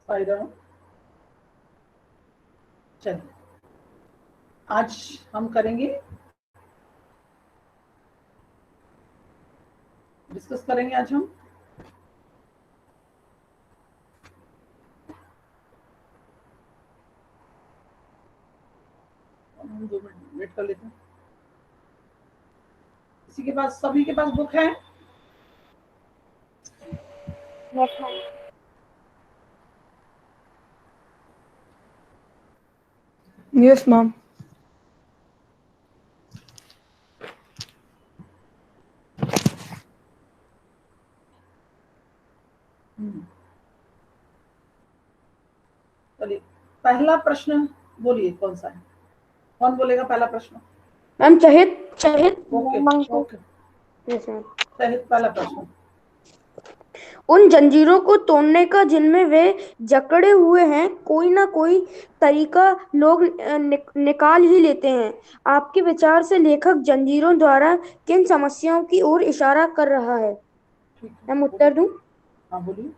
फायदा। चलिए आज हम करेंगे, डिस्कस करेंगे आज हम हम 2 मिनट वेट कर लेते हैं। किसी के पास, सभी के पास बुक है? Yes ma'am. Yes ma'am. चलिए पहला प्रश्न बोलिए, कौन सा है? कौन बोलेगा पहला प्रश्न? मैम शहीद शहीद ओके ओके, यस मैम। शहीद पहला प्रश्न। उन जंजीरों को तोड़ने का जिनमें वे जकड़े हुए हैं, कोई ना कोई तरीका लोग निकाल ही लेते हैं। आपके विचार से लेखक जंजीरों द्वारा किन समस्याओं की ओर इशारा कर रहा है? ठीक है, मैं उत्तर बोलिए। दूं? हाँ बोलिए।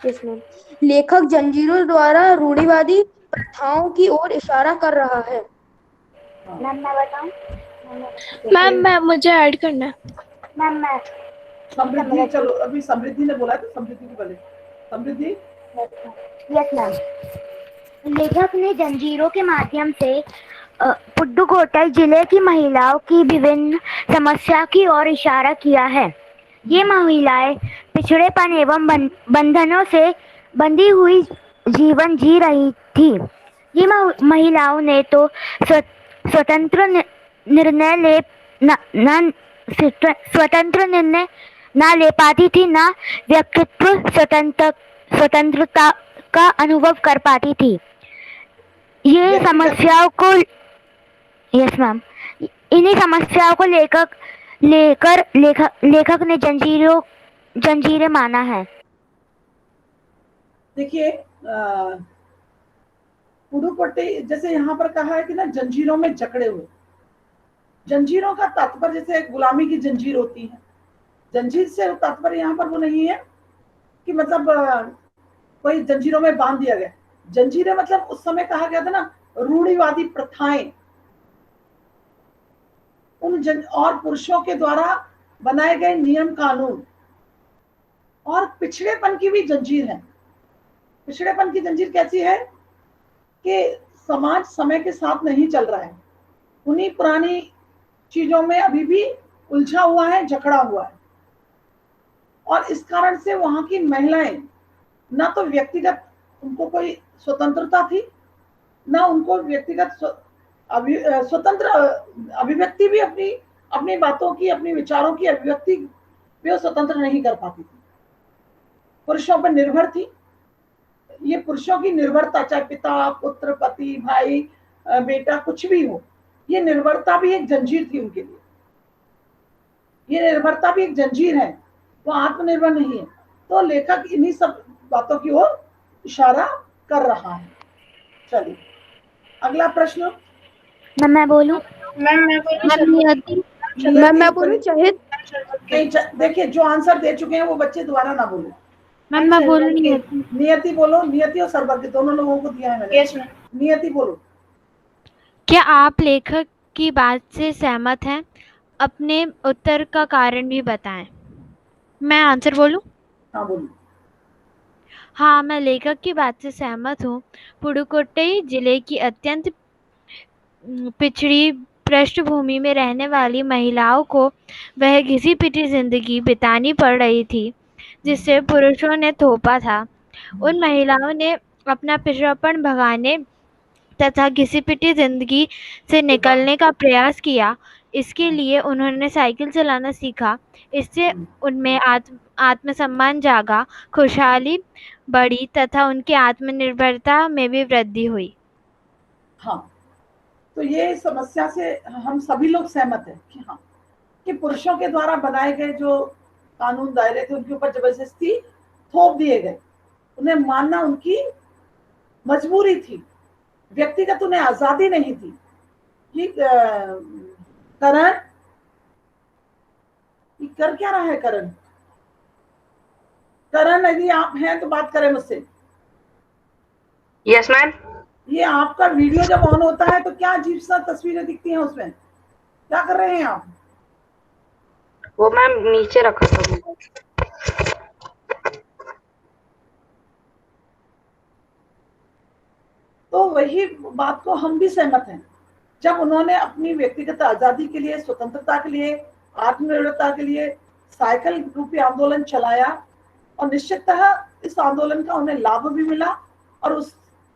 Yes ma'am. लेखक जंजीरों द्वारा रूढ़िवादी प्रथाओं की ओर इशारा कर रहा है। हाँ मैम मैं बताऊं? ओके। मैम मुझे ऐड करना है। मैम मैं समृद्धि, समृद्धि। चलो अभी समृद्धि ने बोला था, समृद्धि की पहले। समृद्धि। Yes ma'am. लेखक ने जंजीरों के माध्यम से पुडुकोट्टई जिले की महिलाओं की विभिन्न समस्या की ओर इशारा किया है। ये महिलाएं पिछड़ेपन एवं बंधनों से बंधी हुई जीवन जी रही थी। ये महिलाओं ने तो स्वतंत्र निर्णय ले न, न स्वतंत्र निर्णय ना ले पाती थी, ना व्यक्तित्व स्वतंत्रता का अनुभव कर पाती थी। ये समस्याओं को, यस मैम, इन्हीं समस्याओं को लेखक ने जंजीरें माना है। देखिए पुडुकोट्टई, जैसे यहाँ पर कहा है कि ना जंजीरों में जकड़े हुए। जंजीरों का तात्पर्य जैसे गुलामी की जंजीर होती है, जंजीर से तात्पर्य यहाँ पर वो नहीं है कि मतलब कोई जंजीरों में बांध दिया गया। जंजीरें मतलब उस समय कहा गया था ना, रूढ़िवादी प्रथाएं, और पुरुषों के द्वारा बनाए गए नियम कानून, और पिछड़ेपन की भी जंजीर है। पिछड़ेपन की जंजीर कैसी है कि समाज समय के साथ नहीं चल रहा है, उन्हीं पुरानी चीजों में अभी भी उलझा हुआ है, जकड़ा हुआ है। और इस कारण से वहां की महिलाएं, ना तो व्यक्तिगत उनको कोई स्वतंत्रता थी, ना उनको व्यक्तिगत स्वतंत्र अभिव्यक्ति भी, अपनी अपनी बातों की, अपनी विचारों की अभिव्यक्ति भी वो स्वतंत्र नहीं कर पाती थी, पुरुषों पर निर्भर थी। ये पुरुषों की निर्भरता, चाहे पिता पुत्र पति भाई बेटा कुछ भी हो, ये निर्भरता भी एक जंजीर थी उनके लिए। ये निर्भरता भी एक जंजीर है, वो आत्मनिर्भर नहीं है। तो लेखक इन्हीं सब बातों की ओर इशारा कर रहा है। चलिए अगला प्रश्न। मैं बोलूं? मैम नियति। मैम मैं नियति बोलूं शहीद? नहीं, देखिए जो आंसर दे चुके हैं वो बच्चे दोबारा ना बोले। मैम मैं बोलूं नियति। नियति बोलो, नियति और सर्वज्ञ दोनों लोगों को दिया है मैंने। Yes ma'am. नियति बोलो। क्या आप लेखक की बात से सहमत हैं? अपने उत्तर का कारण भी बताएं। मैं आंसर बोलूं? हाँ बोलो। हाँ, मैं लेखक की बात से सहमत हूँ। पुडुकोट्टई जिले की अत्यंत पिछड़ी पृष्ठभूमि में रहने वाली महिलाओं को वह घिसी-पिटी जिंदगी बितानी पड़ रही थी, जिसे पुरुषों ने थोपा था। उन महिलाओं ने अपना पिछड़ापन भगाने तथा घिसी-पिटी जिंदगी से निकलने का प्रयास किया। इसके लिए उन्होंने साइकिल चलाना सीखा। इससे उनमें आत्मसम्मान जागा, खुशहाली बढ़ी तथा उनकी आत्मनिर्भरता में भी वृद्धि हुई। हाँ, तो ये समस्या से हम सभी लोग सहमत हैं कि हाँ, कि पुरुषों के द्वारा बनाए गए जो कानून दायरे थे उनके ऊपर जबरदस्ती थोप दिए गए, उन्हें मानना उनकी मजबूरी थी, व्यक्तिगत उन्हें आजादी नहीं थी। कि करण, कर क्या रहा है करण? करण यदि आप हैं तो बात करें मुझसे। Yes ma'am. ये आपका वीडियो जब ऑन होता है तो क्या अजीब सा तस्वीरें दिखती हैं उसमें, क्या कर रहे हैं आप? वो मैम नीचे रखा था मैंने। तो वही बात को हम भी सहमत हैं। जब उन्होंने अपनी व्यक्तिगत आजादी के लिए, स्वतंत्रता के लिए, आत्मनिर्भरता के लिए साइकिल रूपी आंदोलन चलाया, और निश्चिततः इस आंदोलन का उन्हें लाभ भी मिला और उस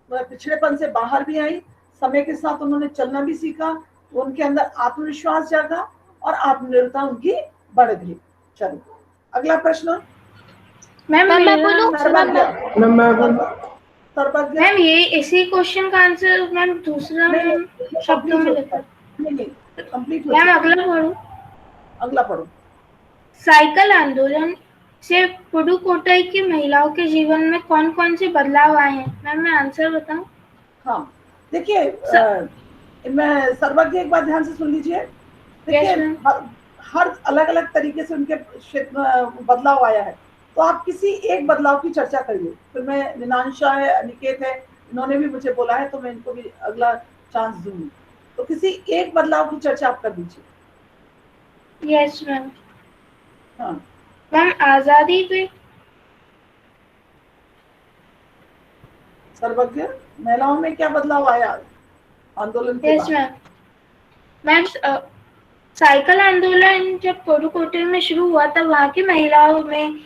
पिछड़ेपन से बाहर भी आई। समय के साथ उन्होंने चलना भी सीखा, उनके अंदर आत्मविश्वास जागा और आत्मनिर्भरता उनकी बढ़ गई। चलो अगला प्रश्न। मैम मैं बोलूं? सर्वज्ञ मैम ये इसी क्वेश्चन का आंसर मैम दूसरा मैम शब्दों में लिखा। नहीं कंप्लीट हो मैम चुका। अगला पढ़ो। अगला पढ़ो। साइकिल आंदोलन से पुडुकोट्टई की महिलाओं के जीवन में कौन कौन से बदलाव आए हैं? मैम मैं आंसर बताऊं? हाँ देखिए, मैं सर्वज्ञ एक बात ध्यान से सुन लीजिए। देखिए Yes, हर अलग अलग तरीके से उनके क्षेत्र बदलाव आया है, तो आप किसी एक बदलाव की चर्चा करिए। फिर मैं निनांशा है, अनिकेत है, इन्होंने भी मुझे बोला है तो मैं इनको भी अगला चांस दूंगी। तो किसी एक बदलाव की चर्चा आप कर दीजिए। Yes ma'am. हाँ मैम आजादी पे। सर्वज्ञ, महिलाओं में क्या बदलाव आया आंदोलन के यस बाद? मैम। मैम साइकिल आंदोलन जब पुडुकोट्टई में शुरू हुआ तब वहाँ की महिलाओं में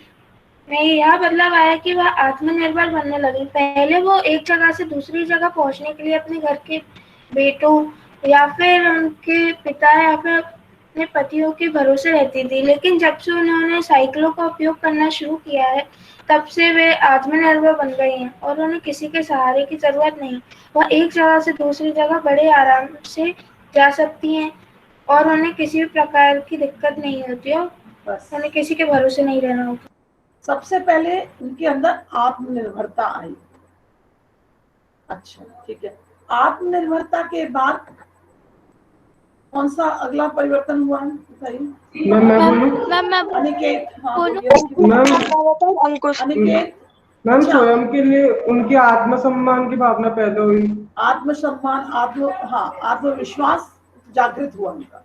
यह बदलाव आया कि वह आत्मनिर्भर बनने लगी। पहले वो एक जगह से दूसरी जगह पहुंचने के लिए अपने घर के बेटों या फिर उनके पिता या फिर अपने पतियों के भरोसे रहती थी, लेकिन जब से उन्होंने साइकिलों का उपयोग करना शुरू किया है तब से वे आत्मनिर्भर बन गई हैं और उन्हें किसी के सहारे की जरूरत नहीं। वह एक जगह से दूसरी जगह बड़े आराम से जा सकती हैं और उन्हें किसी भी प्रकार की दिक्कत नहीं होती और बस उन्हें किसी के भरोसे नहीं रहना होता। सबसे पहले उनके अंदर आत्मनिर्भरता आई। अच्छा ठीक है, आत्मनिर्भरता के बाद कौन सा अगला परिवर्तन हुआ है बताइए। मैम अनिकेत, हाँ बोलूं? बोलिए। अंकुश। अनिकेत, मैम अच्छा। स्वयं के लिए उनके आत्मसम्मान की भावना पैदा हुई। आत्मसम्मान, आत्मविश्वास जागृत हुआ उनका।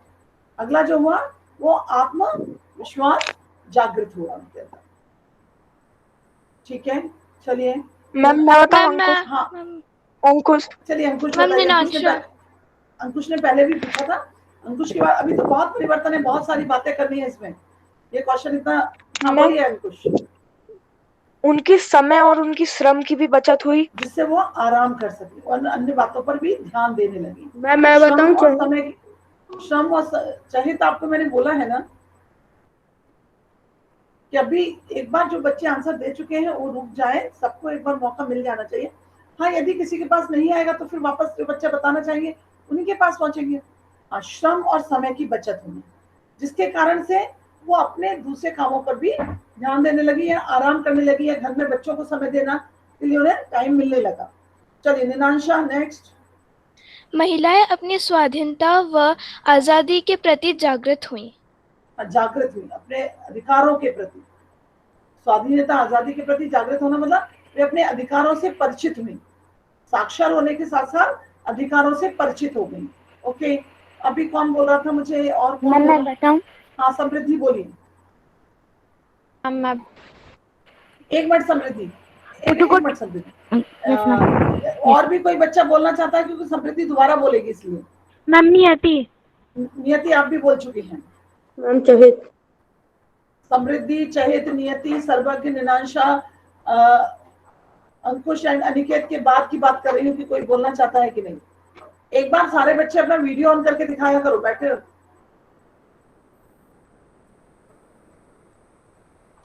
अगला जो हुआ वो आत्मविश्वास जागृत हुआ उनके अंदर। ठीक है, चलिए। मैम मैं बताऊं? मैम हाँ अंकुश। चलिए अंकुश मैम बताइए। अंकुश ने पहले भी पूछा था। अंकुश के बाद अभी तो बहुत परिवर्तन है, बहुत सारी बातें करनी है इसमें। ये क्वेश्चन इतना। हाँ बोलिए अंकुश। उनके समय और उनकी श्रम की भी बचत हुई, जिससे वो आराम कर सके और अन्य बातों पर भी ध्यान देने लगी। मैं बताऊं? श्रम और चाहिए आपको मैंने बोला है ना कि अभी एक बार जो बच्चे आंसर दे चुके हैं वो रुक जाए, सबको एक बार मौका मिल जाना चाहिए। हाँ यदि किसी के पास नहीं आएगा तो फिर वापस जो बच्चे बताना चाहिए उन्हीं के पास पहुंचेंगे। श्रम और समय की बचत हुई, जिसके कारण से वो अपने दूसरे कामों पर भी ध्यान देने लगी है, आराम करने लगी है, घर में बच्चों को समय देना के लिए उन्हें टाइम मिलने लगा। चलिए निनांशा नेक्स्ट। महिलाएं अपनी स्वाधीनता व आजादी के प्रति जागृत हुईं। अपने अधिकारों के प्रति, स्वाधीनता आजादी के प्रति जागृत होना मतलब वे अपने अधिकारों से परिचित हुई, साक्षर होने के साथ साथ अधिकारों से परिचित हो गई। ओके, अभी कौन बोल रहा था मुझे और कौन? मैं बताऊं? हाँ समृद्धि बोलिए। एक मिनट समृद्धि, एक मिनट समृद्धि। और भी कोई बच्चा बोलना चाहता है क्योंकि समृद्धि दोबारा बोलेगी इसलिए। मैम नियति आप भी बोल चुकी हैं। मैम चहित। समृद्धि, चहित, नियति, सर्वज्ञ, निनांशा, अंकुश एंड अनिकेत के बाद की बात कर रही हूँ कि कोई बोलना चाहता है कि नहीं। एक बार सारे बच्चे अपना वीडियो ऑन करके दिखाया करो, बैठे रहो।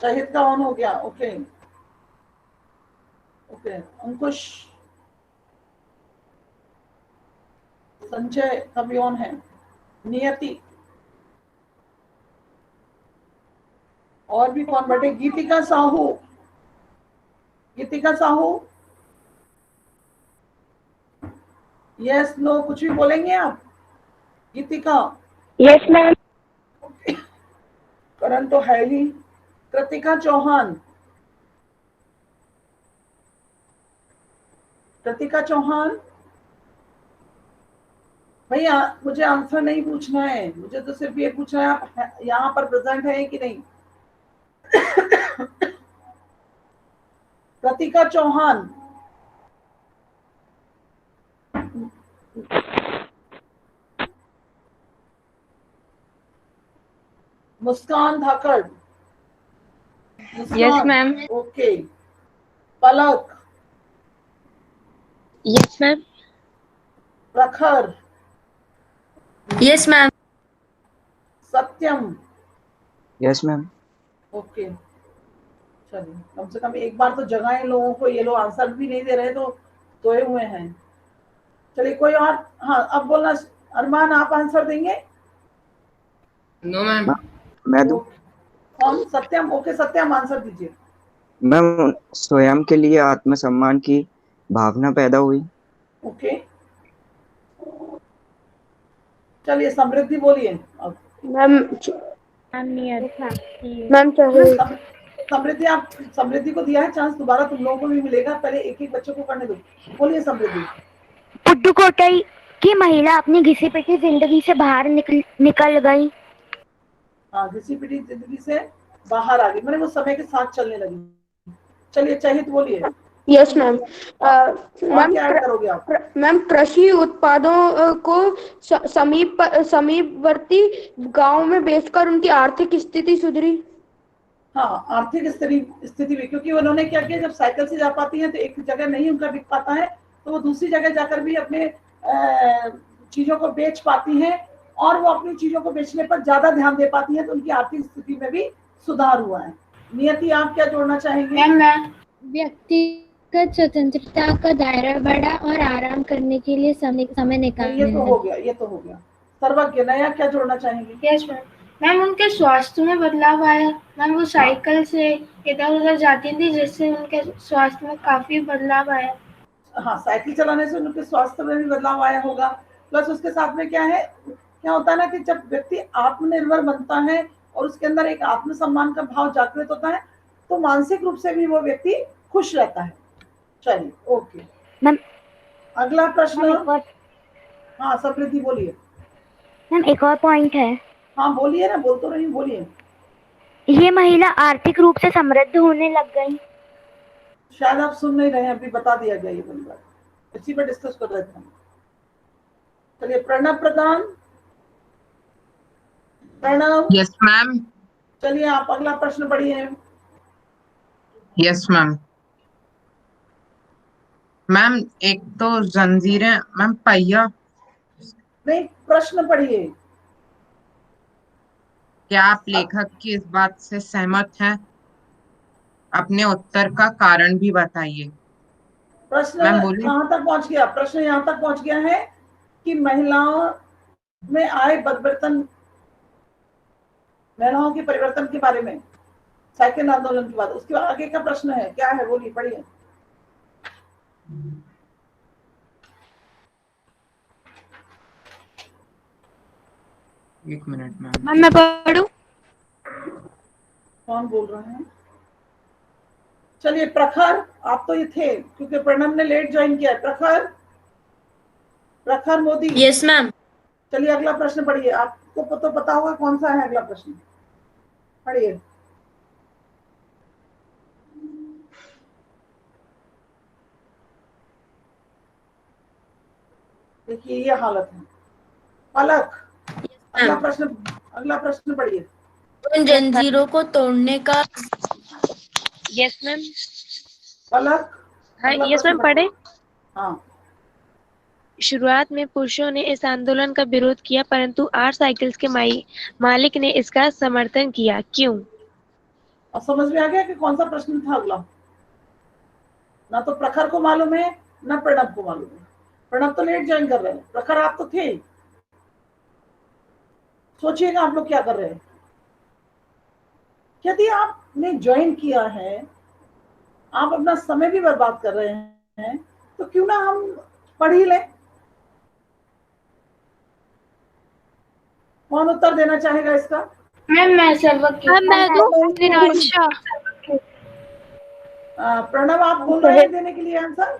शहीद का ऑन हो गया। ओके ओके, अंकुश, संजय का भी ऑन है, नियति, और भी कौन बैठे? गीतिका साहू, गीतिका साहू, यस नो कुछ भी बोलेंगे आप? गीतिका? Yes ma'am. करण तो है ही। कृतिका चौहान, कृतिका चौहान, भैया मुझे आंसर नहीं पूछना है, मुझे तो सिर्फ ये पूछना है आप यहाँ पर प्रेजेंट है कि नहीं। कृतिका चौहान, मुस्कान धाकड़, यस मैम। ओके। पलक, यस मैम। प्रखर, यस मैम। सत्यम, यस मैम। ओके। चलिए कम से कम एक बार तो जगाएं लोगों को, ये लोग आंसर भी नहीं दे रहे तो सोए हुए हैं। चलिए कोई और, हाँ अब बोलना। अरमान आप आंसर देंगे? No ma'am. मैं दूं? कौन? सत्यम, ओके सत्यम आंसर दीजिए। मैम, स्वयं के लिए आत्मसम्मान की भावना पैदा हुई। ओके, चलिए समृद्धि बोलिए अब। मैम मैम चाहे समृद्धि, आप समृद्धि को दिया है चांस, दोबारा तुम लोगों को भी मिलेगा, पहले एक एक बच्चे को करने दो। बोलिए समृद्धि। पुडुकोट्टई की महिला अपनी घिसी पिटी जिंदगी से बाहर निकल गई। हाँ, घिसी पिटी जिंदगी से बाहर आ गई, मैंने वो समय के साथ चलने लगी। चलिए चाहिए तो बोलिए। Yes ma'am. मैम क्या ऐड करोगे आप? मैम कृषि उत्पादों को समीपवर्ती गांव में बेचकर उनकी आर्थिक स्थिति सुधरी। हाँ, आर्थिक स्थिति भी, क्योंकि उन्होंने क्या किया, जब साइकिल से जा पाती हैं तो एक जगह नहीं उनका बिक पाता है तो वो दूसरी जगह जाकर भी अपने चीजों को बेच पाती हैं, और वो अपनी चीजों को बेचने पर ज्यादा ध्यान दे पाती हैं, तो उनकी आर्थिक स्थिति में भी सुधार हुआ है। नियति आप क्या जोड़ना चाहेंगे? व्यक्तिगत स्वतंत्रता का दायरा बढ़ा और आराम करने के लिए समय निकालने ये तो हो गया, ये तो हो गया। सर्वज्ञ, नया क्या जोड़ना चाहेंगे? Yes ma'am. मैम उनके स्वास्थ्य में बदलाव आया। मैम वो साइकिल से इधर उधर जाती थी, जिससे उनके स्वास्थ्य में काफी बदलाव आया। हाँ, साइकिल चलाने से उनके स्वास्थ्य में भी बदलाव आया होगा। प्लस उसके साथ में क्या है, क्या होता है ना कि जब व्यक्ति आत्मनिर्भर बनता है और उसके अंदर एक आत्मसम्मान का भाव जागृत होता है तो मानसिक रूप से भी वो व्यक्ति खुश रहता है। चलिए ओके मैम, अगला प्रश्न। हाँ समृद्धि बोलिए। मैम एक और पॉइंट है। हाँ बोलिए ना, बोल तो रही हूँ, बोलिए। ये महिला आर्थिक रूप से समृद्ध होने लग गई। शायद आप सुन नहीं रहे हैं, अभी बता दिया गया ये वाली बात, इसी पर डिस्कस कर रहे थे हम। चलिए प्रणव प्रधान। प्रणव। Yes ma'am. चलिए आप अगला प्रश्न पढ़िए। Yes ma'am. मैम एक तो जंजीरें, मैम पहिया। नहीं, प्रश्न पढ़िए। क्या आप लेखक की इस बात से सहमत हैं? अपने उत्तर का कारण भी बताइए। प्रश्न मैम बोलिए। कहाँ तक पहुंच गया? प्रश्न यहाँ तक पहुंच गया है कि महिलाओं में आए परिवर्तन, महिलाओं के परिवर्तन के बारे में, साइकिल आंदोलन के बाद। उसके आगे का प्रश्न है, क्या है? बोलिए, पढ़िए। एक मिनट मैम। मैं पढ़ूं? कौन बोल रहे हैं? चलिए प्रखर, आप तो ये थे क्योंकि प्रणव ने लेट ज्वाइन किया है। प्रखर, प्रखर मोदी। Yes ma'am. चलिए अगला प्रश्न पढ़िए। आपको तो पता होगा कौन सा है अगला प्रश्न, पढ़िए। देखिए ये हालत है। पलक, अगला प्रश्न पढ़िए। उन जंजीरों को तोड़ने का। Yes ma'am. पलक। हाँ यस मैम, पढ़े। हाँ। शुरुआत में पुरुषों ने इस आंदोलन का विरोध किया, परंतु 8 साइकिल्स के मालिक ने इसका समर्थन किया। क्यों? अब समझ में आ गया कि कौन सा प्रश्न था अगला? ना तो प्रखर को मालूम है ना प्रणव को मालूम है। प्रणव तो लेट ज्वाइन कर रहे हैं, प्रखर आप तो थे। सोचिएगा आप लोग क्या कर रहे हैं। यदि आपने ज्वाइन किया है, आप अपना समय भी बर्बाद कर रहे हैं, तो क्यों ना हम पढ़ ही लें। कौन उत्तर देना चाहेगा इसका? मैं सर्वज्ञ। प्रणव आप बोल रहे हैं देने के लिए आंसर?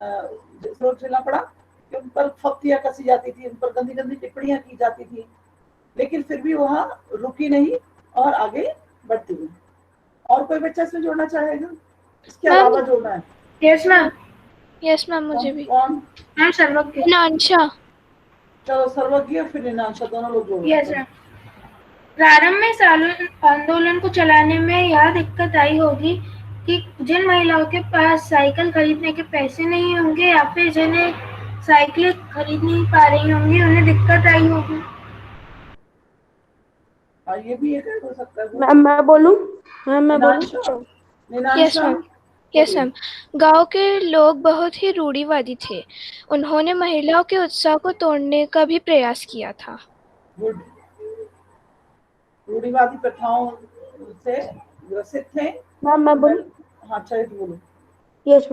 स्रोत झेलना पड़ा कि उन पर फप्तियां कसी जाती थी, उन पर गंदी गंदी टिप्पणियां की जाती थी, लेकिन फिर भी वहां रुकी नहीं और आगे बढ़ती गई। और कोई बच्चा इसमें जोड़ना चाहेगा? इसके अलावा जोड़ना है? Yes ma'am. यस मैम, मुझे भी। कौन? मैम सर्वज्ञ। निनांशा। चलो सर्वज्ञ फिर निनांशा, दोनों लोग जोड़ो। Yes ma'am. प्रारंभ में आंदोलन को चलाने में यह दिक्कत आई होगी कि जिन महिलाओं के पास साइकिल खरीदने के पैसे नहीं होंगे या फिर जिन्हें साइकिल खरीद नहीं पा रही होंगी, उन्हें दिक्कत आई होगी। ये भी एक हो सकता है। मैं बोलूं? मैं बोलूं? Yes ma'am. Yes ma'am. गांव के लोग बहुत ही रूढ़िवादी थे। उन्होंने महिलाओं के उत्साह को तोड़ने का भी प्रयास किया था। गुड। रूढ़िवादी प्रथाओं से ग्रसित थे। मैं बोलूं? हाँ चाहिए तो बोलो। Yes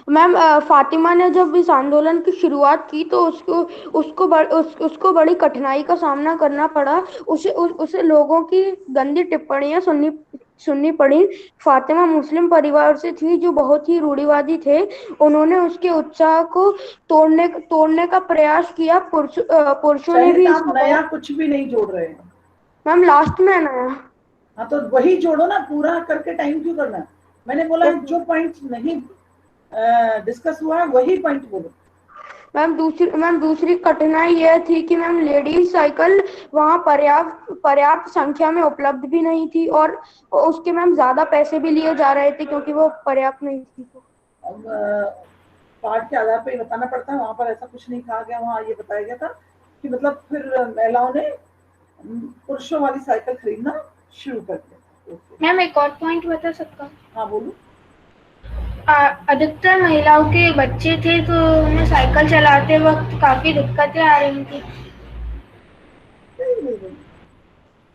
ma'am. फातिमा ने जब इस आंदोलन की शुरुआत की तो उसको बड़ी कठिनाई का सामना करना पड़ा। उसे लोगों की गंदी टिप्पणियां सुननी पड़ी। फातिमा मुस्लिम परिवार से थी जो बहुत ही रूढ़िवादी थे। उन्होंने उसके उत्साह को तोड़ने का प्रयास किया। पुरुषों ने भी आप नया कुछ भी नहीं जोड़ रहे हैं मैम, लास्ट में नया। हाँ तो वही जोड़ो ना, पूरा करके टाइम क्यों करना है? मैंने बोला जो पॉइंट नहीं डिस्कस हुआ है वही पॉइंट बोलो। मैम दूसरी कठिनाई यह थी कि मैम लेडीज साइकिल वहाँ पर्याप्त संख्या में उपलब्ध भी नहीं थी और उसके मैम ज्यादा पैसे भी लिए जा रहे थे क्योंकि वो पर्याप्त नहीं थी। अब पाठ के आधार पर बताना पड़ता है, वहाँ पर ऐसा कुछ नहीं कहा गया। वहाँ ये बताया गया था कि मतलब फिर महिलाओं ने पुरुषों वाली साइकिल खरीदना शुरू कर दिया। मैम एक और पॉइंट बता सकता हूँ? हाँ बोलो। अधिकतर महिलाओं के बच्चे थे तो उन्हें साइकिल चलाते वक्त काफी दिक्कतें आ रही थी।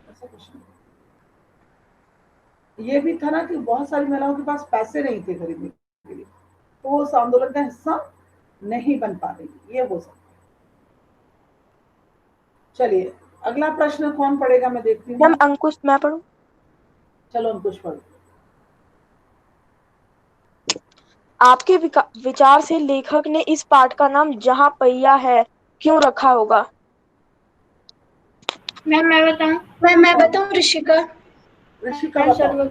ऐसा कुछ नहीं। ये भी था ना कि बहुत सारी महिलाओं के पास पैसे नहीं थे खरीदने के लिए, तो वो उस आंदोलन का हिस्सा नहीं बन पा रही, ये हो सकता है। चलिए अगला प्रश्न कौन पढ़ेगा? मैं देखती हूँ। अंकुश, मैं पढ़ूं? चलो अंकुश पढ़ो। आपके विचार से लेखक ने इस पाठ का नाम जहाँ पहिया है क्यों रखा होगा? मैं बताऊं? मैं बताऊं? ऋषिका बताओ।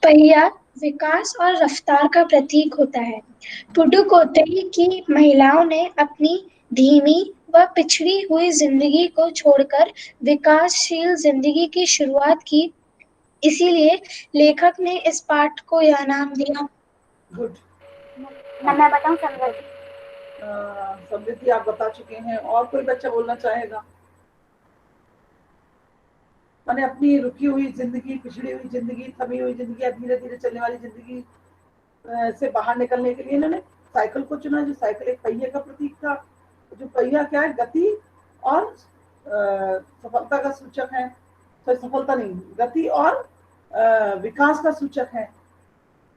पहिया विकास और रफ्तार का प्रतीक होता है। पुडुकोट्टई की महिलाओं ने अपनी धीमी व पिछड़ी हुई जिंदगी को छोड़कर विकासशील जिंदगी की शुरुआत की। इसीलिए लेखक ने इस पाठ को यह नाम दिया। गुड। मैं बताऊं? समृद्धि आप बता चुके हैं। और कोई बच्चा बोलना चाहेगा? मैंने अपनी रुकी हुई जिंदगी, पिछड़ी हुई जिंदगी, थमी हुई जिंदगी, धीरे धीरे चलने वाली जिंदगी से बाहर निकलने के लिए इन्होंने साइकिल को चुना, जो साइकिल एक पहिए का प्रतीक था। जो पहिया क्या है? गति और सफलता का सूचक है। सफलता नहीं, गति और विकास का सूचक है।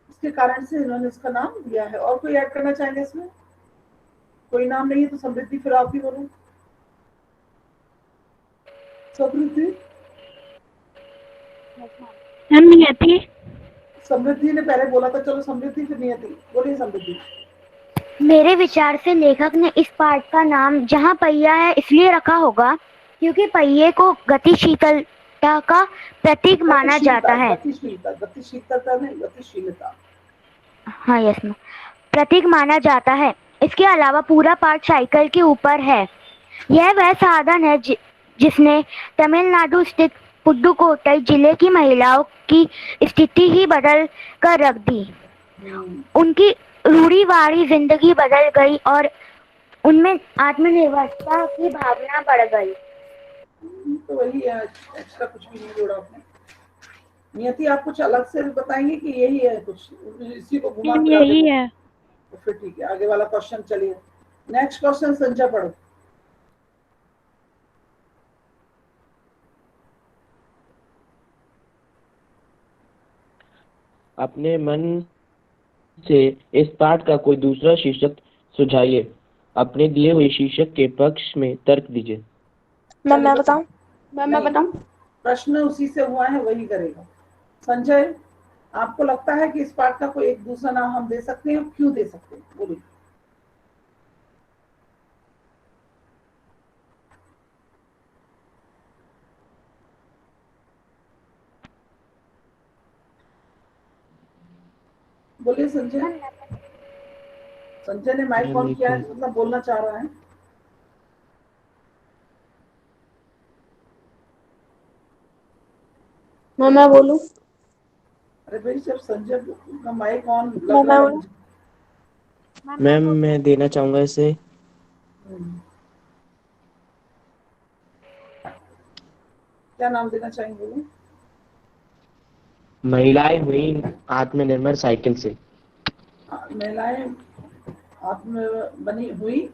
इसके कारण से इन्होंने इसका नाम दिया है। और कोई ऐड करना चाहेंगे इसमें? कोई नाम नहीं है तो समृद्धि फिर आप ही बोलो। समृद्धि। नियति। समृद्धि ने पहले बोला था, चलो समृद्धि फिर नियति। बोलिए समृद्धि। मेरे विचार से लेखक ने इस पाठ का नाम जहाँ पहिया है इसलिए रखा होगा क्योंकि पहिए को गतिशीलता का प्रतीक माना जाता है। गतिशीलता। हाँ यस मैम, प्रतीक माना जाता है। इसके अलावा पूरा पाठ साइकिल के ऊपर है। यह वह साधन है जिसने तमिलनाडु स्थित पुडुकोट्टई जिले की महिलाओं की स्थिति ही बदल कर रख दी। उनकी रूढ़िवादी जिंदगी बदल गई और उनमें आत्मनिर्भरता की भावना बढ़ गई। तो वही है, एक्स्ट्रा कुछ भी नहीं जोड़ा आपने। नियति आप कुछ अलग से बताएंगे कि यही है कुछ, इसी को घुमा के यही है? तो फिर ठीक है, आगे वाला क्वेश्चन चलिए। नेक्स्ट क्वेश्चन संजय पढ़ो। अपने मन से इस पाठ का कोई दूसरा शीर्षक सुझाइए। अपने दिए हुए शीर्षक के पक्ष में तर्क दीजिए। मैं बताऊं? मैं बताऊं? प्रश्न उसी से हुआ है, वही करेगा। संजय आपको लगता है कि इस पाठ का कोई एक दूसरा नाम हम दे सकते हैं, क्यों दे सकते हैं, बोलिए। बोलिए संजय। संजय ने माइक ऑन किया है, मतलब बोलना चाह रहा है। मैं बोलूं? अरे भाई, जब संजय का माइक ऑन लग रहा है मुझे। मैम मैं देना चाहूंगा इसे। क्या नाम देना चाहेंगे बोलो? महिलाएं हुई आत्मनिर्भर साइकिल से। महिलाएं आत्म बनी हुई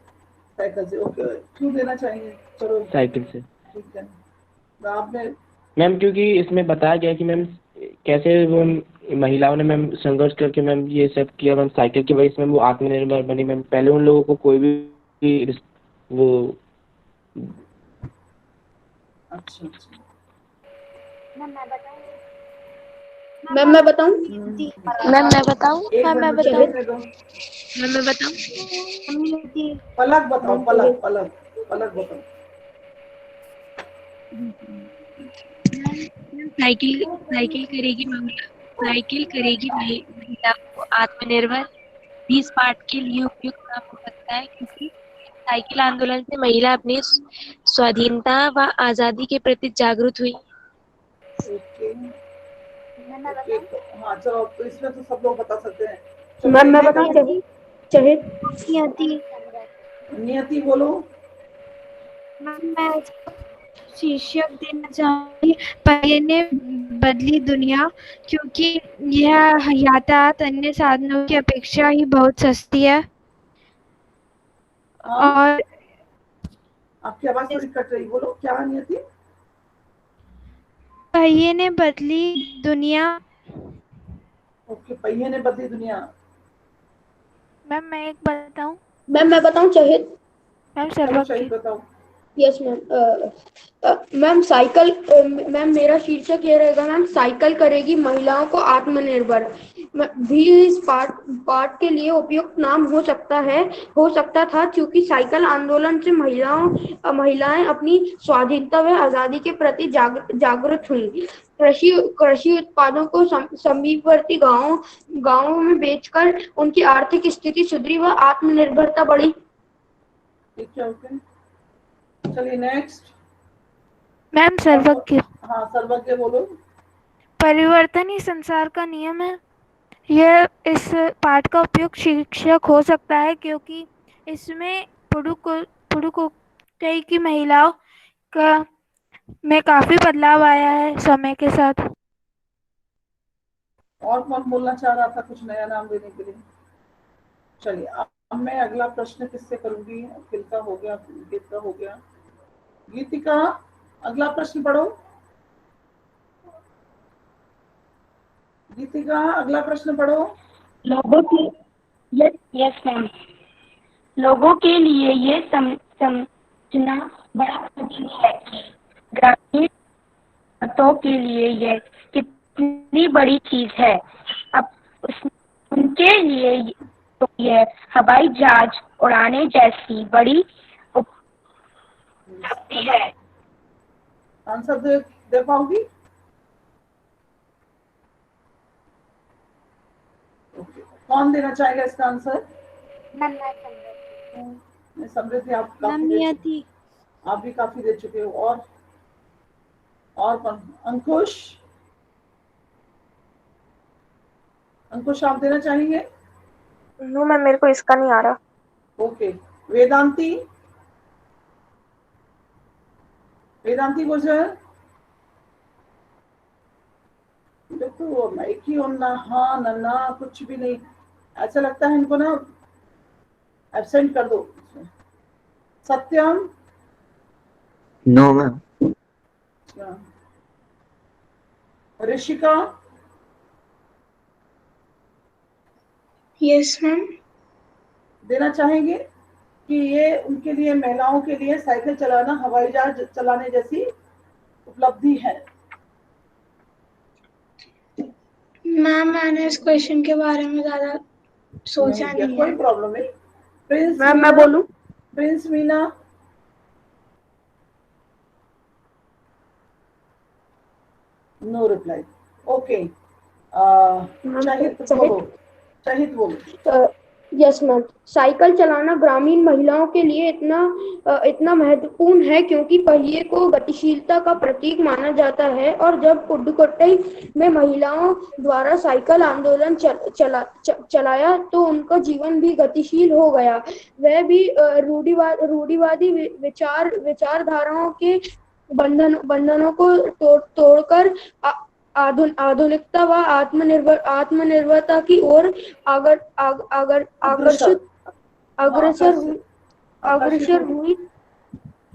साइकिल से। ओके, क्यों देना चाहेंगे? चलो साइकिल से ठीक है। तो आपने मैम, क्योंकि इसमें बताया गया कि मैम कैसे वो महिलाओं ने मैम संघर्ष करके मैम ये सब किया मैम, साइकिल की वजह से मैम वो आत्मनिर्भर बनी मैम। पहले उन लोगों को कोई भी वो अच्छा। मैम मैं बताऊं? मैम मैं बताऊं? मैम मैं बताऊं? एक मिनट मुझे देखने दो। मैम मैं बताऊं? पलक बताओ, पलक बताओ। साइकिल करेगी महिला को आत्मनिर्भर भी इस पाठ के लिए उपयुक्त नाम हो सकता है, क्योंकि साइकिल आंदोलन से महिला अपनी स्वाधीनता व आजादी के प्रति जागरूक हुई। ओके, तो हाँ चलो, तो इसमें तो सब लोग बता सकते हैं। चलो, मैम मैं बताऊं? चाहे नियति बोलो। मैं शीर्षक देना चाहूंगी, पहिए ने बदली दुनिया, क्योंकि यह यातायात अन्य साधनों की अपेक्षा ही बहुत सस्ती है। और आपकी आवाज थोड़ी कट रही, बोलो क्या नियति? पहिए ने बदली दुनिया। ओके, पहिए ने बदली दुनिया। मैम मैं एक बताऊं? मैम मैं बताऊं? चाहे मैम चलो शहीद बताओ। Yes ma'am. Ma'am cycle, ma'am मेरा शीर्षक ये रहेगा मैम, साइकिल करेगी महिलाओं को आत्मनिर्भर। भी इस पाठ के लिए उपयुक्त नाम हो सकता था, क्योंकि साइकिल आंदोलन से महिलाएं अपनी स्वाधीनता व आजादी के प्रति जागरूक हुई। कृषि उत्पादों को समीपवर्ती गांवों में बेचकर उनकी आर्थिक स्थिति सुधरी व आत्मनिर्भरता बढ़ी। ठीक है, ओके। चलिए नेक्स्ट। मैम सर्वज्ञ। हाँ, सर्वज्ञ बोलो। परिवर्तन ही संसार का नियम है। यह इस पाठ का उपयुक्त शीर्षक हो सकता है, क्योंकि इसमें पुडुकोट्टई की महिलाओं का में काफी बदलाव आया है समय के साथ। और कौन बोलना चाह रहा था कुछ नया नाम देने के लिए? चलिए, अब मैं अगला प्रश्न किससे करूंगी? किलका हो गया, गीतिका हो गया। गीतिका, अगला प्रश्न पढ़ो। गीतिका, अगला प्रश्न पढ़ो। लोगों की यस मैम। लोगों के लिए ये समझना बड़ा कठिन है कि ग्रामीण औरतों के लिए यह कितनी बड़ी चीज है। अब उनके लिए तो यह हवाई जहाज उड़ाने जैसी बड़ी उपलब्धि है। आंसर दे पाओगी? ओके, कौन देना चाहेगा इसका आंसर? समृद्धि, आप भी काफी दे चुके हो। और कौन? अंकुश, आप देना चाहेंगे? नो मैम, मेरे को इसका नहीं आ रहा। ओके, वेदांती गुजर। देखो माइक ही ऑन ना, हाँ ना कुछ भी नहीं। ऐसा लगता है इनको ना एब्सेंट कर दो। Satyam. No ma'am. Rishika. Yes ma'am. देना चाहेंगे कि ये उनके लिए, महिलाओं के लिए साइकिल चलाना हवाई जहाज चलाने जैसी उपलब्धि है। मैम मैंने इस क्वेश्चन के बारे में ज्यादा सोचा नहीं किया, नहीं कोई है। प्रॉब्लम नहीं। प्रिंस मैम मैं मीना, बोलूं? Prince Meena, no reply. Okay, Shahid बोलो, शाहिद बोलो। यस मैम, साइकिल चलाना ग्रामीण महिलाओं के लिए इतना महत्वपूर्ण है क्योंकि पहिए को गतिशीलता का प्रतीक माना जाता है। और जब पुडुकोट्टई में महिलाओं द्वारा साइकिल आंदोलन चलाया तो उनका जीवन भी गतिशील हो गया। वह भी रूढ़िवादी विचारधाराओं के बंधनों को तोड़कर आधुनिकता व आत्मनिर्भरता की ओर आगर, आग, आगर, अग्रसर हुई।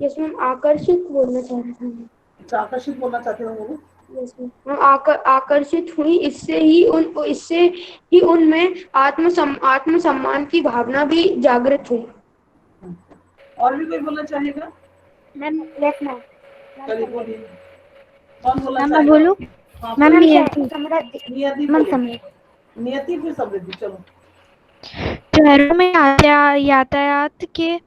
यस मैम, आकर्षित बोलना चाह रहा था। आकर्षित बोलना चाहते हो बोलो। यस मैम, आकर्षित हुई। इससे ही उनमें आत्मसम्मान की भावना भी जागृत हुई। और भी कोई बोलना चाहेगा? Ma'am yes ma'am. चलिए बोलिए, कौन बोलना मैम मैं चाहेगा? बोलूं? हाँ, मैम कोई- नियति। नियति मैम बोलो। नियति फिर समृद्धि, चलो। शहरों में यातायात के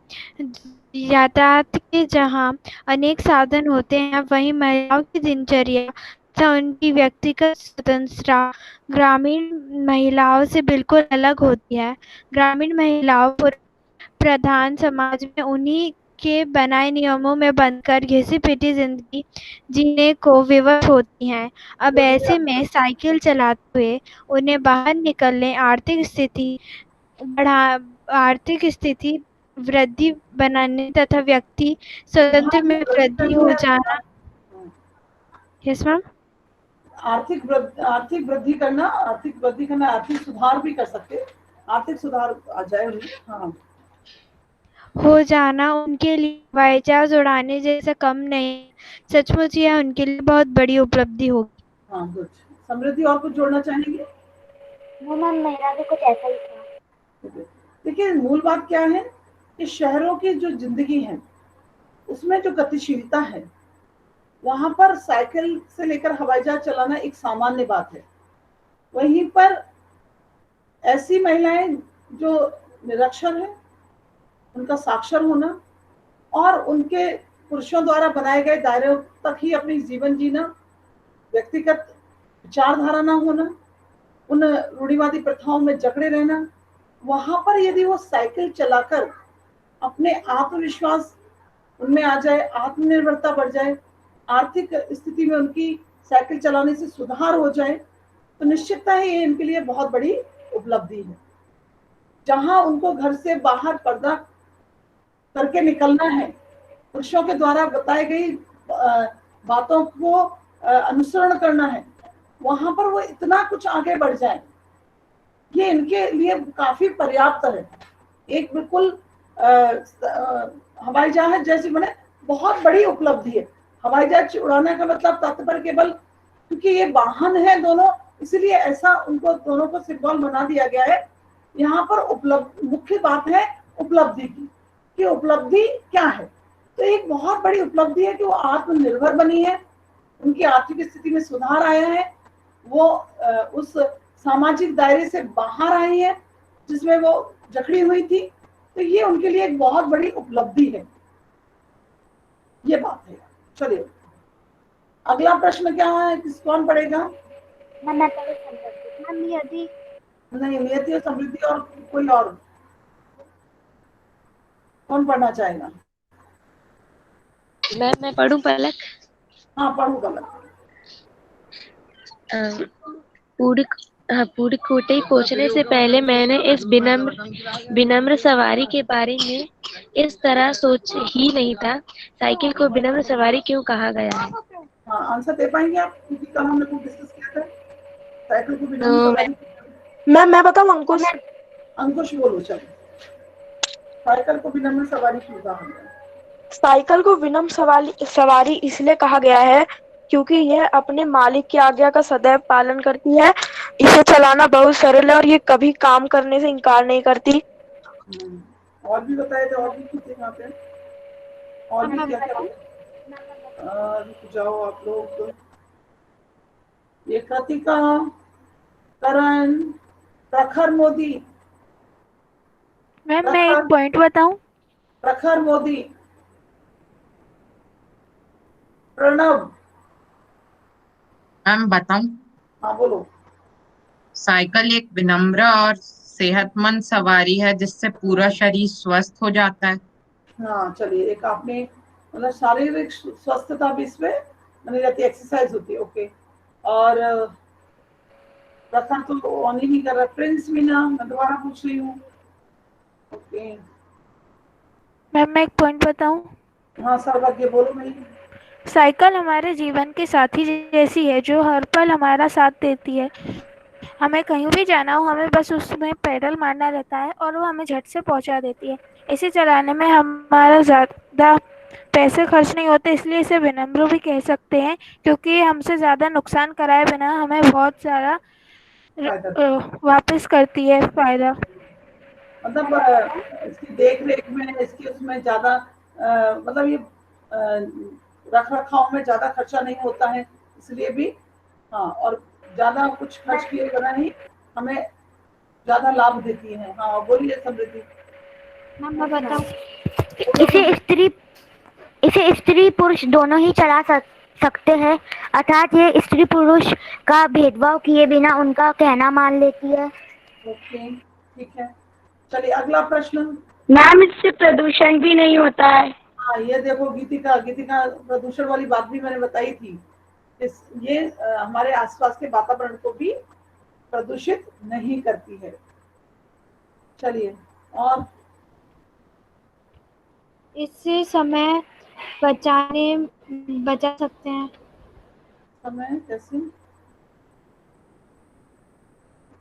जहाँ अनेक साधन होते हैं, वहीं महिलाओं की दिनचर्या तथा उनकी व्यक्तिगत स्वतंत्रता ग्रामीण महिलाओं से बिल्कुल अलग होती है। ग्रामीण महिलाओं प्रधान समाज में उन्हीं के बनाए नियमों में बंधकर घिसी-पिटी जिंदगी जीने को विवश होती हैं। अब ऐसे में साइकिल चलाते हुए उन्हें बाहर निकलने, आर्थिक स्थिति वृद्धि बनाने तथा व्यक्ति स्वतंत्र में वृद्धि हो जाना। Yes ma'am. आर्थिक वृद्धि करना, आर्थिक सुधार भी कर सकते, आर्थिक सुधार आ जाए उन्हें। हाँ, हो जाना उनके लिए हवाई जहाज उड़ाने जैसा कम नहीं। सचमुच यह उनके लिए बहुत बड़ी उपलब्धि होगी। हाँ, गुड। समृद्धि और कुछ जोड़ना चाहेंगे? मैम मेरा भी कुछ ऐसा ही था। देखिए, मूल बात क्या है कि शहरों की जो जिंदगी है उसमें जो गतिशीलता है, वहां पर साइकिल से लेकर हवाई जहाज चलाना एक सामान्य बात है। वहीं पर ऐसी महिलाएं जो निरक्षर है, उनका साक्षर होना और उनके पुरुषों द्वारा बनाए गए दायरे तक ही अपनी जीवन जीना, व्यक्तिगत विचारधारा ना होना, उन रूढ़िवादी प्रथाओं में जकड़े रहना, वहां पर यदि वो साइकिल चलाकर अपने आत्मविश्वास उनमें आ जाए, आत्मनिर्भरता बढ़ जाए, आर्थिक स्थिति में उनकी साइकिल चलाने से सुधार हो जाए, तो निश्चितता ही ये इनके लिए बहुत बड़ी उपलब्धि है। जहां उनको घर से बाहर पर्दा करके निकलना है, पुरुषों के द्वारा बताई गई बातों को अनुसरण करना है, वहां पर वो इतना कुछ आगे बढ़ जाए, ये इनके लिए काफी पर्याप्त है। एक बिल्कुल हवाई जहाज जैसी बने बहुत बड़ी उपलब्धि है। हवाई जहाज उड़ाने का मतलब तात्पर्य केवल क्योंकि ये वाहन है दोनों, इसलिए ऐसा उनको दोनों को सिंबल बना दिया गया है। यहाँ पर मुख्य बात है उपलब्धि की, कि उपलब्धि क्या है। तो एक बहुत बड़ी उपलब्धि है कि वो आत्मनिर्भर बनी है, उनकी आर्थिक स्थिति में सुधार आया है, वो उस सामाजिक दायरे से बाहर आई है जिसमें वो जकड़ी हुई थी। तो ये उनके लिए एक बहुत बड़ी उपलब्धि है, ये बात है। चलिए, अगला प्रश्न क्या है, कौन पढ़ेगा? नियति। नहीं, नियति और समृद्धि और कोई और कौन पढ़ना चाहेगा? मैं पढ़ूं पलक? हाँ, पढ़ू पलक। पुडुकोट्टई पहुंचने से पहले मैंने इस विनम्र सवारी के बारे में इस तरह सोच ही नहीं था। साइकिल को विनम्र सवारी क्यों कहा गया है? हाँ, आंसर दे पाएंगे आप, क्योंकि कल हमने कुछ डिस्कस किया था साइकिल को विनम्र तो सवारी। मैं बताऊं अंकुश? अंकुश बोलो। चलो, साइकिल को विनम्र सवारी क्यों कहा गया? साइकिल को विनम्र सवारी इसलिए कहा गया है क्योंकि यह अपने मालिक की आज्ञा का सदैव पालन करती है। इसे चलाना बहुत सरल है और ये कभी काम करने से इनकार नहीं करती। और भी बताए थे, और भी कुछ यहाँ पे, और भी क्या क्या? रुक जाओ आप लोग। ये कृतिका, करण, प्रखर मोदी, मैम मैं एक पॉइंट बताऊं? प्रखर मोदी, प्रणव। मैम बताऊं? हाँ बोलो। साइकिल एक विनम्र और सेहतमंद सवारी है जिससे पूरा शरीर स्वस्थ हो जाता है। हाँ चलिए, एक आपने मतलब शारीरिक स्वस्थता भी इसमें बनी रहती है, एक्सरसाइज होती है। ओके। और प्रखर तो ऑन ही नहीं कर रहा। प्रिंस मीना, मैं दोबारा पूछ रही हूँ। ओके। मैम मैं एक पॉइंट बताऊं? हाँ सर्वज्ञ बोलो भाई। साइकिल हमारे जीवन की साथी जैसी है जो हर पल हमारा साथ देती है। हमें कहीं भी जाना हो, हमें बस उसमें पेडल मारना रहता है और वो हमें झट से पहुंचा देती है। इसे चलाने में हमारा ज़्यादा पैसे खर्च नहीं होते, इसलिए इसे विनम्र भी कह सकते हैं, क्योंकि हमसे ज़्यादा नुकसान कराए बिना हमें बहुत सारा वापस करती है फायदा। मतलब इसकी देख रेख में, इसकी उसमें ज्यादा मतलब ये रख रखाव में ज्यादा खर्चा नहीं होता है, इसलिए भी। हाँ, और ज्यादा कुछ खर्च किए बिना ही हमें ज्यादा लाभ देती है। हाँ बोलिए समृद्धि। मैं बताऊं? इसे स्त्री पुरुष दोनों ही चला सकते हैं, अर्थात ये स्त्री पुरुष का भेदभाव किए बिना उनका कहना मान लेती है। ओके ठीक है। चलिए अगला प्रश्न। मैम इससे प्रदूषण भी नहीं होता है। हाँ ये देखो गीतिका, गीतिका प्रदूषण वाली बात भी मैंने बताई थी। ये हमारे आसपास के वातावरण को भी प्रदूषित नहीं करती है। चलिए और इससे समय बचा सकते हैं। समय कैसे?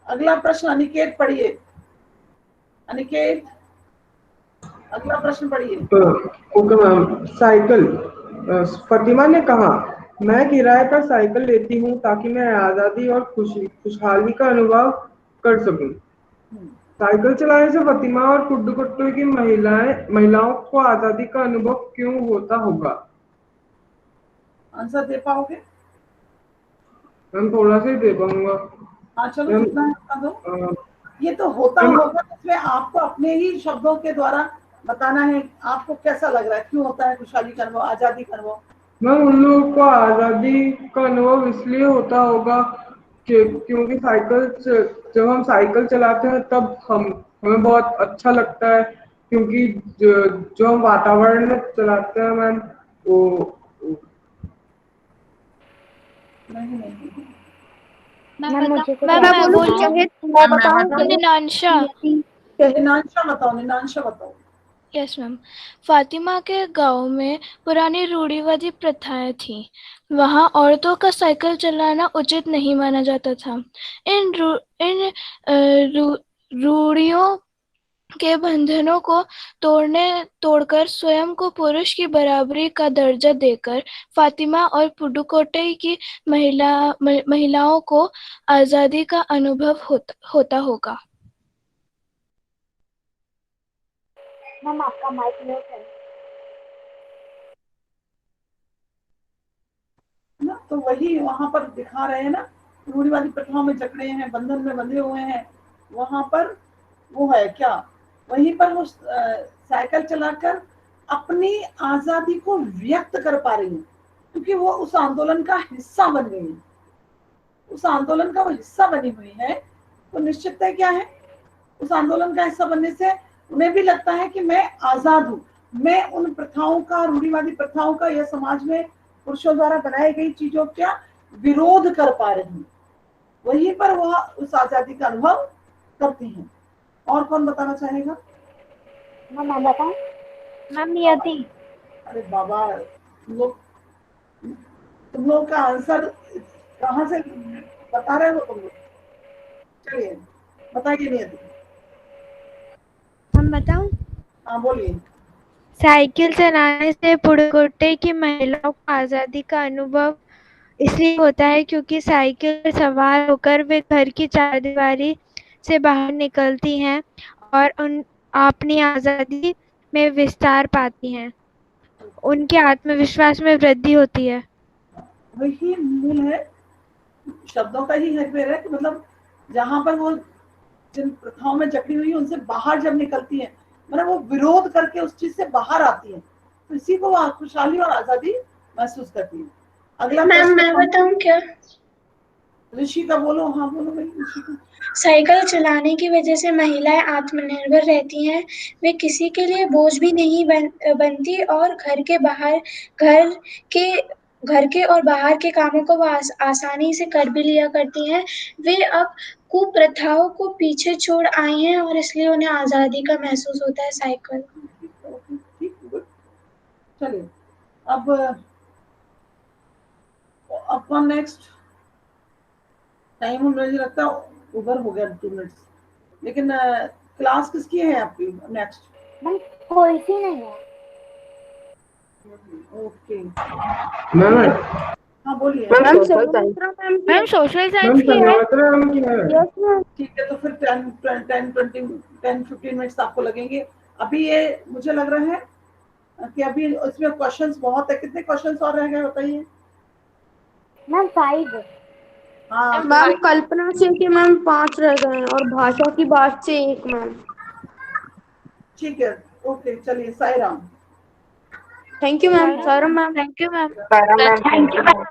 अगला प्रश्न अनिकेत पढ़िए। अनिकेत अगला प्रश्न पढ़िए। Okay ma'am. साइकिल, फातिमा ने कहा, मैं किराए पर साइकिल लेती हूँ ताकि मैं आज़ादी और खुशहाली का अनुभव कर सकूं। साइकिल चलाने से फातिमा और पुडुकोट्टई की महिलाओं को आज़ादी का अनुभव क्यों होता होगा? आंसर दे पाओगे? मैम थोड़ा सा ही दे पाऊंगा। हाँ चलो जितना है उतना दो। ये तो होता होगा, इसमें आपको अपने ही शब्दों के द्वारा बताना है। आपको कैसा लग रहा है, क्यों होता है खुशहाली का अनुभव, आजादी का अनुभव? मैम उन लोगों को आज़ादी का अनुभव इसलिए होता होगा क्योंकि जब हम साइकिल चलाते हैं तब हमें बहुत अच्छा लगता है, क्योंकि जो हम वातावरण में चलाते हैं मैम वो नहीं। मैं बोलूं? निनांशा बताओ। Yes ma'am. फातिमा के गांव में पुरानी रूढ़िवादी प्रथाएं थीं। वहां औरतों का साइकिल चलाना उचित नहीं माना जाता था। इन रूढ़ियों के बंधनों को तोड़कर स्वयं को पुरुष की बराबरी का दर्जा देकर फातिमा और पुडुकोट्टई की महिलाओं को आजादी का अनुभव होता होगा। मैम आपका माइक म्यूट है ना, तो वही वहां पर दिखा रहे हैं ना, रूढ़िवादी प्रथाओं में जकड़े हैं, बंधन में बंधे हुए हैं। वहां पर वो है क्या, वहीं पर वो साइकिल चलाकर अपनी आजादी को व्यक्त कर पा रही है, क्योंकि वो उस आंदोलन का हिस्सा बन गई है। उस आंदोलन का वो हिस्सा बनी हुई है, तो निश्चितता क्या है, उस आंदोलन का हिस्सा बनने से उन्हें भी लगता है कि मैं आजाद हूँ, मैं उन प्रथाओं का, रूढ़िवादी प्रथाओं का, या समाज में पुरुषों द्वारा बनाई गई चीजों का विरोध कर पा रही हूँ। वहीं पर वह उस आजादी का अनुभव करती हैं। और कौन बताना चाहेगा? मैं बताऊं? मैम नियति। अरे बाबा, तुम लोग का आंसर कहाँ से बता रहे हो तुम लोग? चलिए बताइए नियति। हम बताऊं? हाँ बोलिए। साइकिल चलाने से पुडुकोट्टई की महिलाओं को आज़ादी का अनुभव इसलिए होता है क्योंकि साइकिल पर सवार होकर वे घर की चारदीवारी से बाहर निकलती हैं और अपनी आज़ादी में विस्तार पाती हैं। उनके आत्मविश्वास में वृद्धि होती है। वही मूल है, शब्दों का ही हेरफेर है कि मतलब जहां पर वो जिन प्रथाओं में जकड़ी हुई है उनसे बाहर जब निकलती है, मतलब वो विरोध करके उस चीज से बाहर आती है, तो इसी को वो खुशहाली और आजादी महसूस करती है। अगला मैम प्रश्न मैं बताऊं क्या? ऋषि का बोलो। हाँ बोलो भाई ऋषि का। साइकिल चलाने की वजह से महिलाएं आत्मनिर्भर रहती हैं। वे किसी के लिए बोझ भी नहीं बनती और घर के और बाहर के कामों को वो आसानी से कर भी लिया करती हैं। वे अब कुप्रथाओं को पीछे छोड़ आई हैं और इसलिए उन्हें आजादी का महसूस होता है। साइकिल। ठीक, गुड। चलिए अब कौन नेक्स्ट? टाइम मुझे लगता है ओवर हो गया 2 मिनट्स, लेकिन क्लास किसकी है आपकी नेक्स्ट? मैम कोई सी नहीं है। ओके मैम हाँ बोलिए। मैम सोशल साइंस की है। ठीक है, तो फिर 10-15 मिनट्स आपको लगेंगे। अभी ये मुझे लग रहा है कि अभी इसमें क्वेश्चंस बहुत है। कितने क्वेश्चंस और रह गए बताइए? मैम 5। हाँ मैम कल्पना से कि मैम 5 रह गए हैं और भाषा की बात से 1 मैम। ठीक है, ओके चलिए। Sai Ram. Thank you ma'am. Sara ma'am. Thank you ma'am. Thank you ma'am.